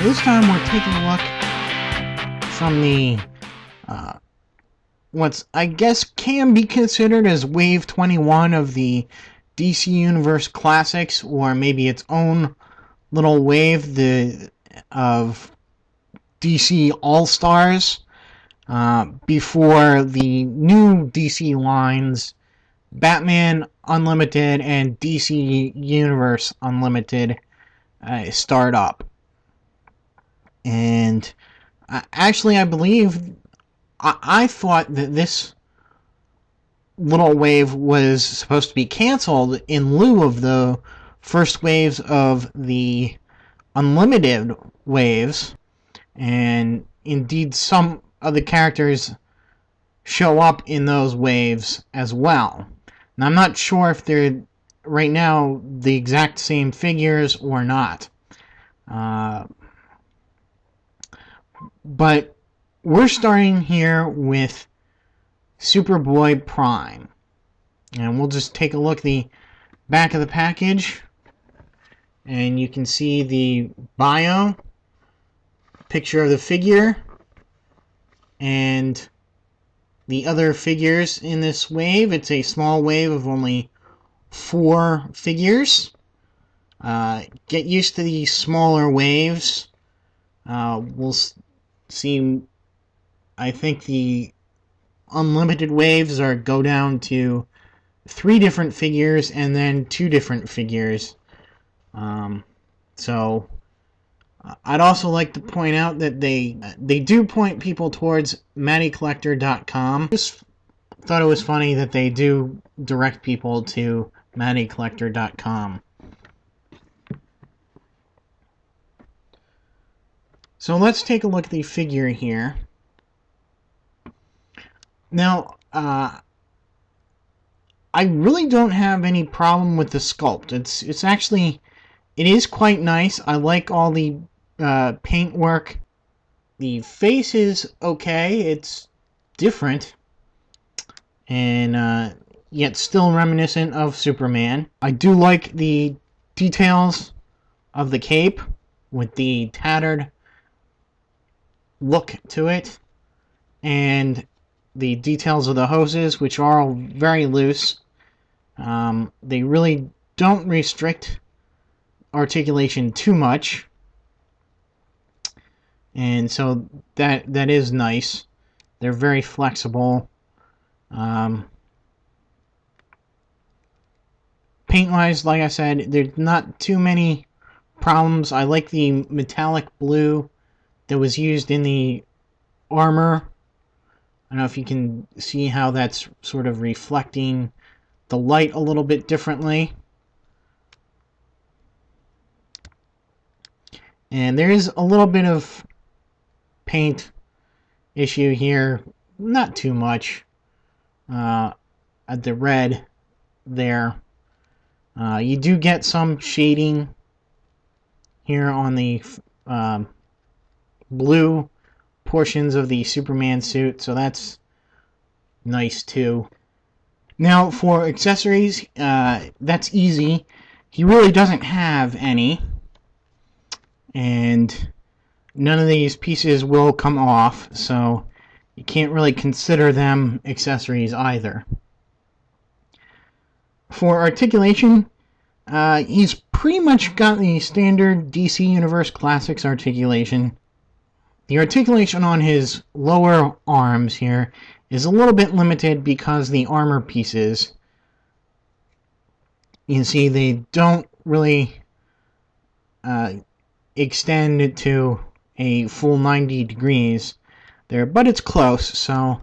This time we're taking a look from the what's I guess can be considered as Wave 21 of the DC Universe Classics, or maybe its own little wave of DC All-Stars, before the new DC lines Batman Unlimited and DC Universe Unlimited start up. And actually, I believe I thought that this little wave was supposed to be canceled in lieu of the first waves of the Unlimited waves, and indeed some of the characters show up in those waves as well. Now, I'm not sure if they're right now the exact same figures or not. But we're starting here with Superboy Prime. And we'll just take a look at the back of the package. And you can see the bio, picture of the figure, and the other figures in this wave. It's a small wave of only 4 figures. Get used to these smaller waves. We'll see, I think the Unlimited waves go down to 3 different figures and then 2 different figures. So I'd also like to point out that they do point people towards MattyCollector.com. Just thought it was funny that they do direct people to MattyCollector.com. So let's take a look at the figure here. Now, I really don't have any problem with the sculpt. It's actually, it is quite nice. I like all the paint work. The face is okay. It's different, and yet still reminiscent of Superman. I do like the details of the cape with the tattered look to it, and the details of the hoses, which are all very loose. They really don't restrict articulation too much, and so that is nice. They're very flexible. Paint-wise, like I said, there's not too many problems. I like the metallic blue that was used in the armor. I don't know if you can see how that's sort of reflecting the light a little bit differently. And there is a little bit of paint issue here, not too much, at the red there. You do get some shading here on the blue portions of the Superman suit, so that's nice too. Now for accessories, that's easy. He really doesn't have any, and none of these pieces will come off, so you can't really consider them accessories either. For articulation, he's pretty much got the standard DC Universe Classics articulation. The articulation on his lower arms here is a little bit limited because the armor pieces, you can see they don't really extend to a full 90 degrees there, but it's close, so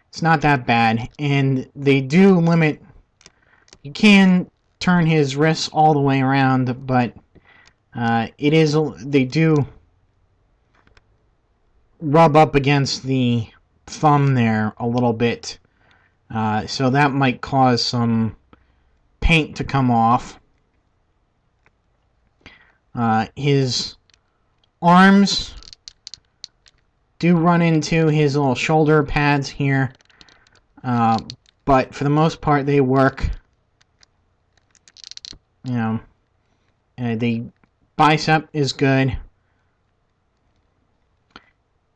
it's not that bad. And they do limit, you can turn his wrists all the way around, but they do rub up against the thumb there a little bit, so that might cause some paint to come off. His arms do run into his little shoulder pads here, but for the most part they work. The bicep is good.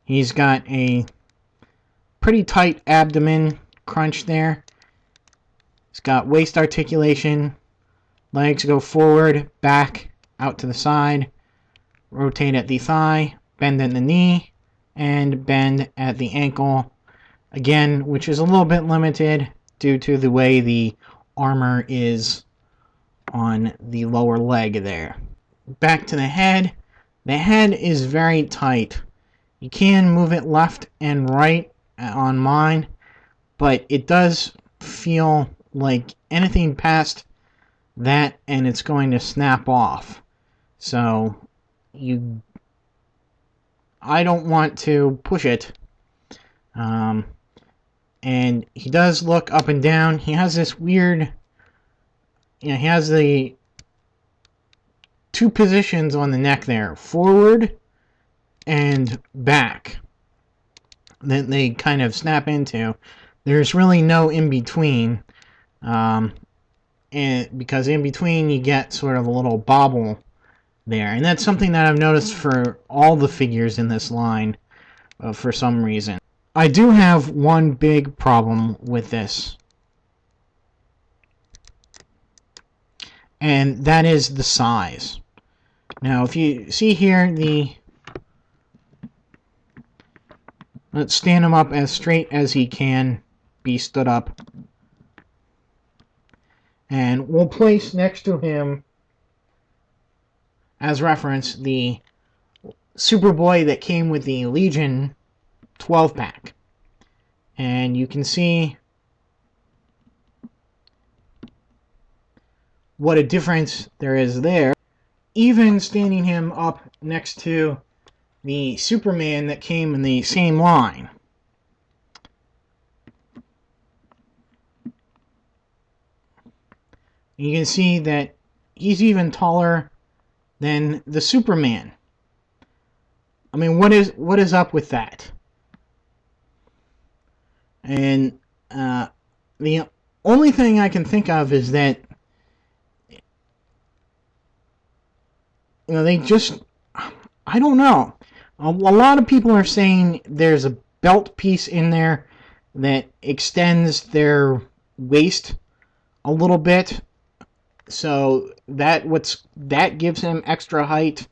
He's got a pretty tight abdomen crunch there. He's got waist articulation. Legs go forward, back, out to the side. Rotate at the thigh, bend at the knee, and bend at the ankle. Again, which is a little bit limited due to the way the armor is on the lower leg there. Back to the head. The head is very tight. You can move it left and right on mine, but it does feel like anything past that and it's going to snap off. So I don't want to push it. And he does look up and down. He has this weird, he has the two positions on the neck there, forward and back, that they kind of snap into. There's really no in between, and because in between you get sort of a little bobble there, and that's something that I've noticed for all the figures in this line for some reason. I do have one big problem with this, and that is the size. Now, if you see here, let's stand him up as straight as he can be stood up. And we'll place next to him, as reference, the Superboy that came with the Legion 12-pack. And you can see what a difference there is there. Even standing him up next to the Superman that came in the same line. You can see that he's even taller than the Superman. I mean, what is up with that? And the only thing I can think of is that, they just, I don't know. A lot of people are saying there's a belt piece in there that extends their waist a little bit, so that gives him extra height,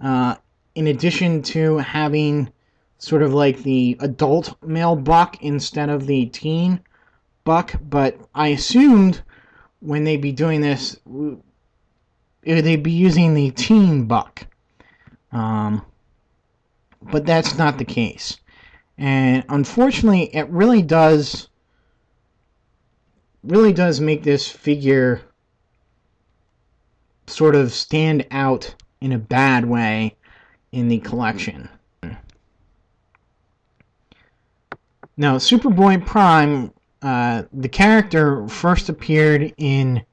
in addition to having sort of like the adult male buck instead of the teen buck. But I assumed when they'd be doing this, they'd be using the teen buck, but that's not the case. And unfortunately, it really does make this figure sort of stand out in a bad way in the collection. Now, Superboy Prime, the character first appeared in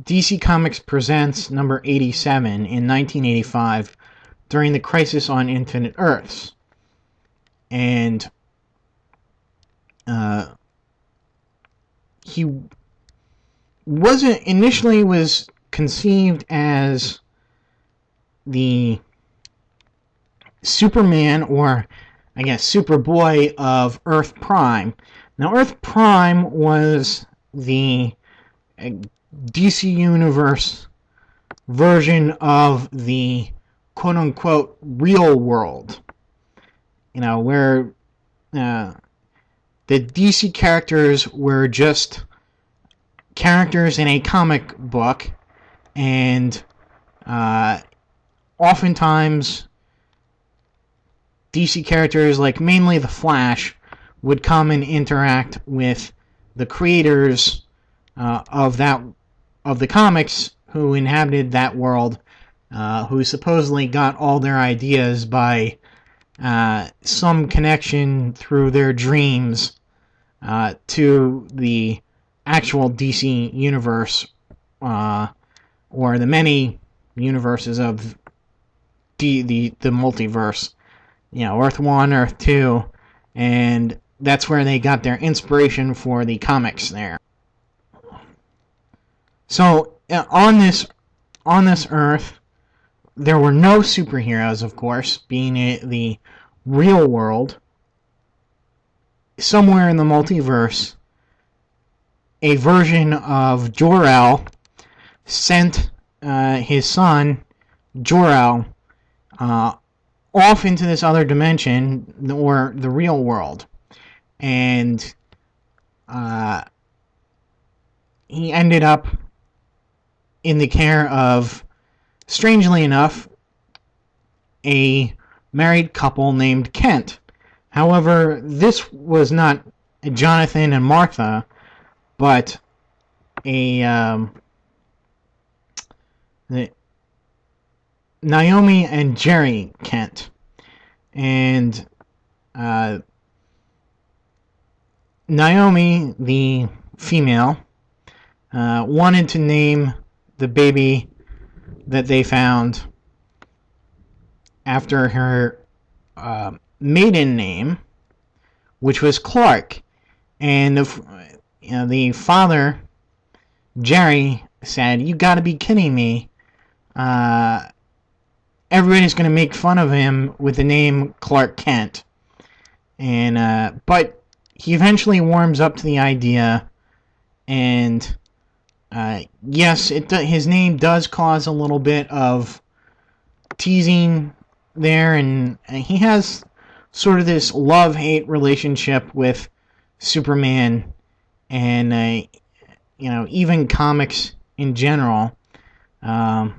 DC Comics Presents number 87 in 1985 during the Crisis on Infinite Earths. And he was conceived as the Superman, or I guess Superboy of Earth Prime. Now, Earth Prime was the DC Universe version of the quote-unquote real world. Where the DC characters were just characters in a comic book, and oftentimes DC characters, like mainly the Flash, would come and interact with the creators of the comics who inhabited that world, who supposedly got all their ideas by some connection through their dreams to the actual DC universe, or the many universes of the multiverse. Earth 1, Earth 2, and that's where they got their inspiration for the comics there. So, on this Earth, there were no superheroes, of course, being the real world, somewhere in the multiverse, a version of Jor-El sent his son, Jor-El, off into this other dimension, or the real world. And he ended up in the care of, strangely enough, a married couple named Kent. However, this was not Jonathan and Martha, but Naomi and Jerry Kent. And Naomi, the female, wanted to name the baby that they found after her maiden name, which was Clark. And the father, Jerry, said, "You gotta be kidding me. Everybody's gonna make fun of him with the name Clark Kent." And but he eventually warms up to the idea, and yes, his name does cause a little bit of teasing there, and he has sort of this love-hate relationship with Superman, and even comics in general. But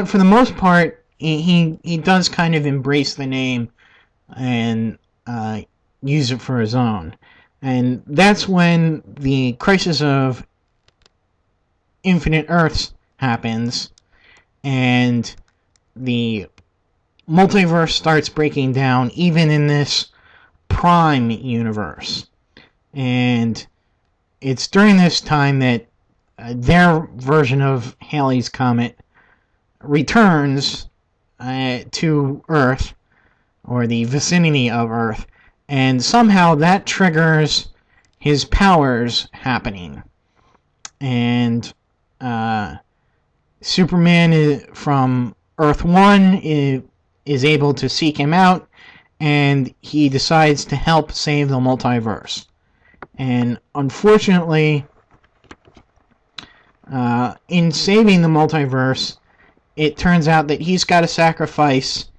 for the most part, he does kind of embrace the name and use it for his own. And that's when the Crisis of Infinite Earths happens, and the multiverse starts breaking down, even in this Prime universe. And it's during this time that their version of Halley's Comet returns to Earth, or the vicinity of Earth, and somehow that triggers his powers happening. And Superman from Earth 1 is able to seek him out, and he decides to help save the multiverse. And unfortunately, in saving the multiverse, it turns out that he's got to sacrifice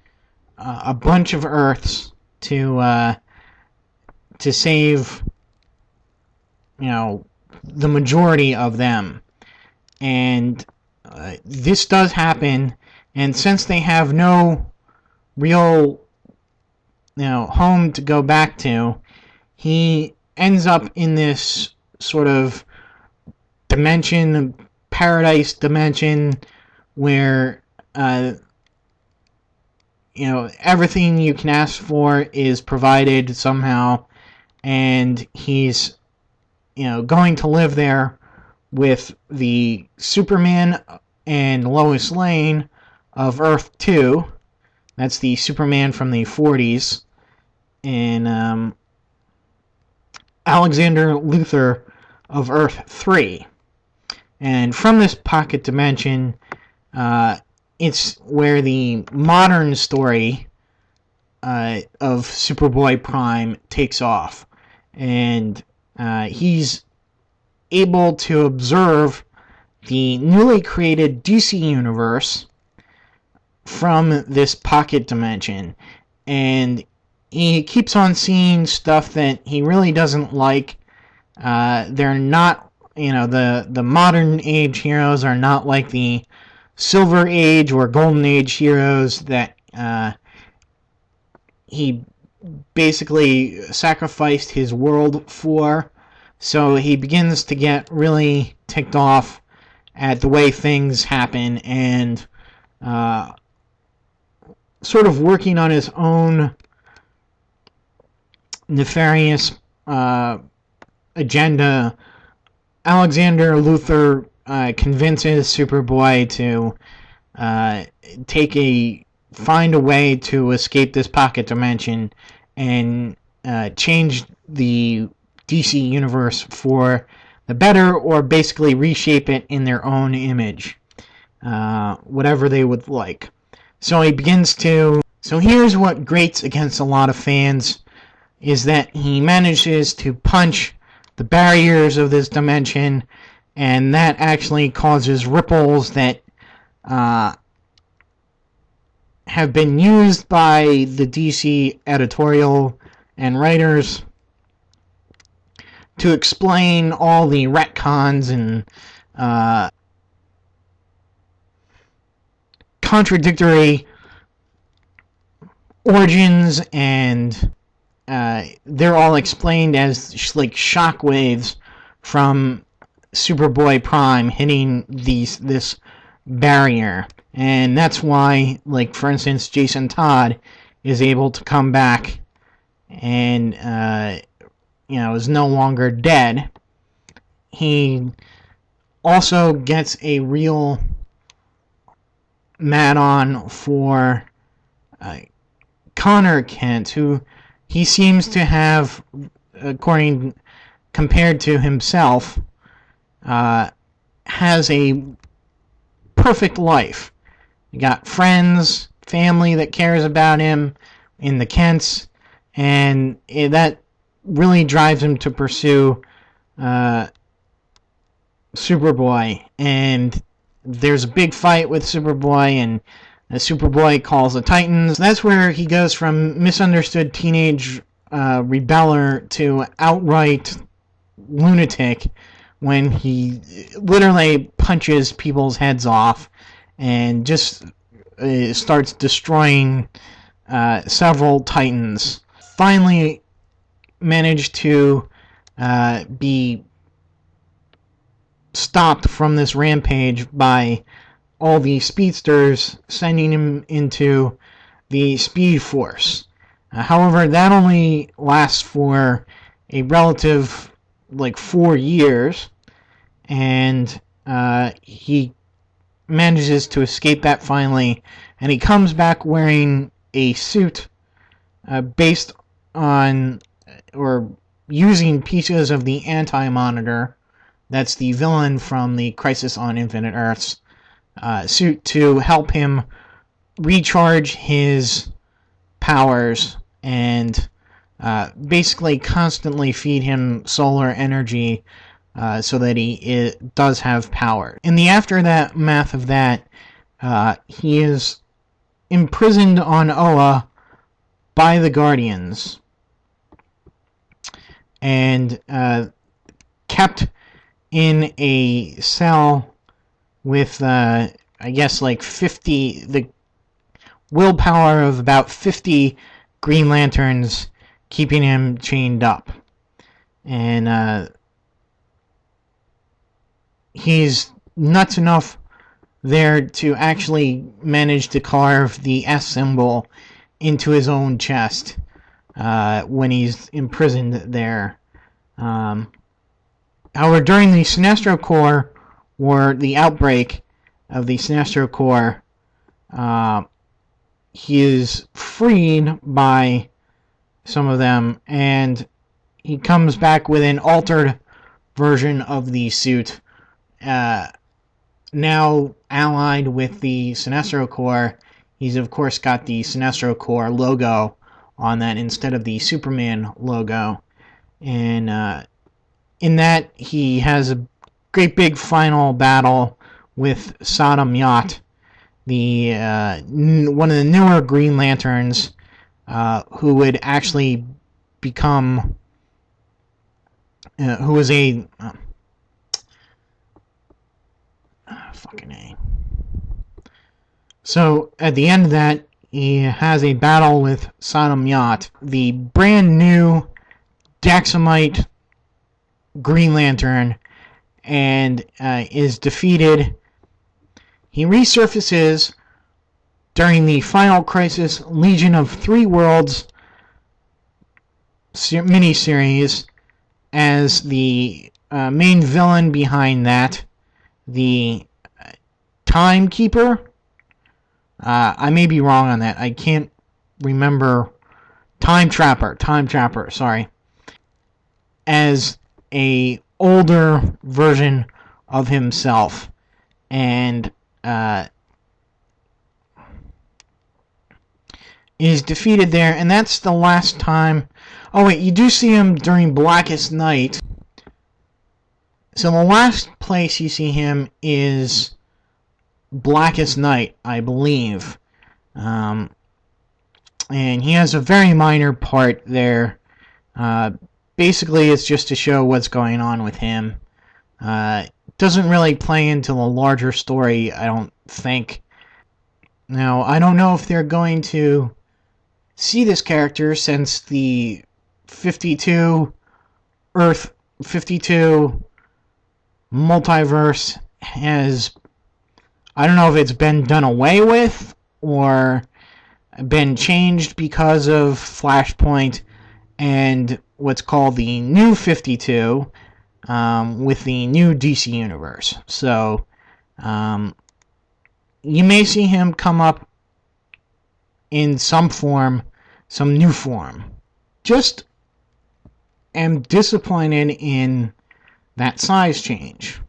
a bunch of Earths to save, the majority of them. And this does happen, and since they have no real, home to go back to, he ends up in this sort of dimension, paradise dimension, where everything you can ask for is provided somehow, and he's going to live there with the Superman and Lois Lane of Earth 2. That's the Superman from the 40s, and Alexander Luthor of Earth 3. And from this pocket dimension, it's where the modern story of Superboy Prime takes off. And he's able to observe the newly created DC universe from this pocket dimension. And he keeps on seeing stuff that he really doesn't like. They're not, the modern age heroes are not like the Silver Age or Golden Age heroes that he basically sacrificed his world for. So he begins to get really ticked off at the way things happen, and sort of working on his own nefarious agenda. Alexander Luthor convinces Superboy to find a way to escape this pocket dimension and change the DC universe for the better, or basically reshape it in their own image, whatever they would like. So he begins to So here's what grates against a lot of fans, is that he manages to punch the barriers of this dimension, and that actually causes ripples that have been used by the DC editorial and writers to explain all the retcons and contradictory origins, and they're all explained as like shockwaves from Superboy Prime hitting this barrier. And that's why, like, for instance, Jason Todd is able to come back and, is no longer dead. He also gets a real mad-on for Connor Kent, who he seems to have, compared to himself, has a perfect life. You got friends, family that cares about him in the Kents, and that really drives him to pursue Superboy. And there's a big fight with Superboy, and Superboy calls the Titans. That's where he goes from misunderstood teenage rebeller to outright lunatic, when he literally punches people's heads off and just starts destroying several Titans. Finally managed to be stopped from this rampage by all the speedsters, sending him into the Speed Force. However, that only lasts for a relative 4 years, and he manages to escape that finally, and he comes back wearing a suit based on, or using pieces of the Anti-Monitor, that's the villain from the Crisis on Infinite Earths suit, to help him recharge his powers and basically constantly feed him solar energy so that he does have power. In the aftermath of that, he is imprisoned on Oa by the Guardians and kept in a cell with, I guess, 50, the willpower of about 50 Green Lanterns keeping him chained up. And he's nuts enough there to actually manage to carve the S symbol into his own chest when he's imprisoned there. However, during the Sinestro Corps, or the outbreak of the Sinestro Corps, he is freed by some of them, and he comes back with an altered version of the suit, now allied with the Sinestro Corps. He's of course got the Sinestro Corps logo on that instead of the Superman logo, and in that he has a great big final battle with Sodom Yacht, the one of the newer Green Lanterns, who would actually become, who was a fucking A. So at the end of that, he has a battle with Sodom Yacht, the brand new Daxamite Green Lantern, and is defeated. He resurfaces during the Final Crisis Legion of Three Worlds miniseries as the main villain behind that, the Timekeeper. I may be wrong on that. I can't remember. Time Trapper, sorry. As a older version of himself, and is defeated there, and that's the last time. Oh wait, you do see him during Blackest Night. So the last place you see him is Blackest Night, I believe. And he has a very minor part there. Basically, it's just to show what's going on with him. Doesn't really play into the larger story, I don't think. Now, I don't know if they're going to see this character since the 52 Earth 52 multiverse has, I don't know if it's been done away with or been changed because of Flashpoint and what's called the New 52 with the new DC Universe. So, you may see him come up in some form, some new form. Just am disappointed in that size change.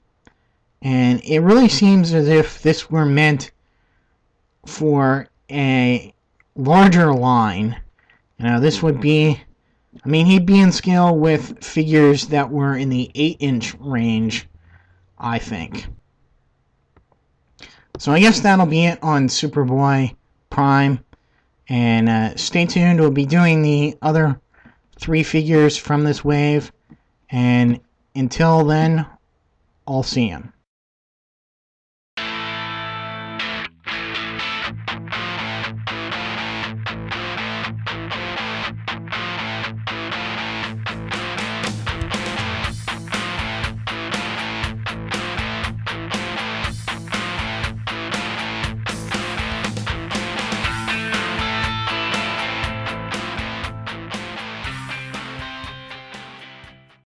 And it really seems as if this were meant for a larger line. You know, this would be, I mean, he'd be in scale with figures that were in the 8-inch range, I think. So I guess that'll be it on Superboy Prime. And stay tuned, we'll be doing the other 3 figures from this wave. And until then, I'll see you.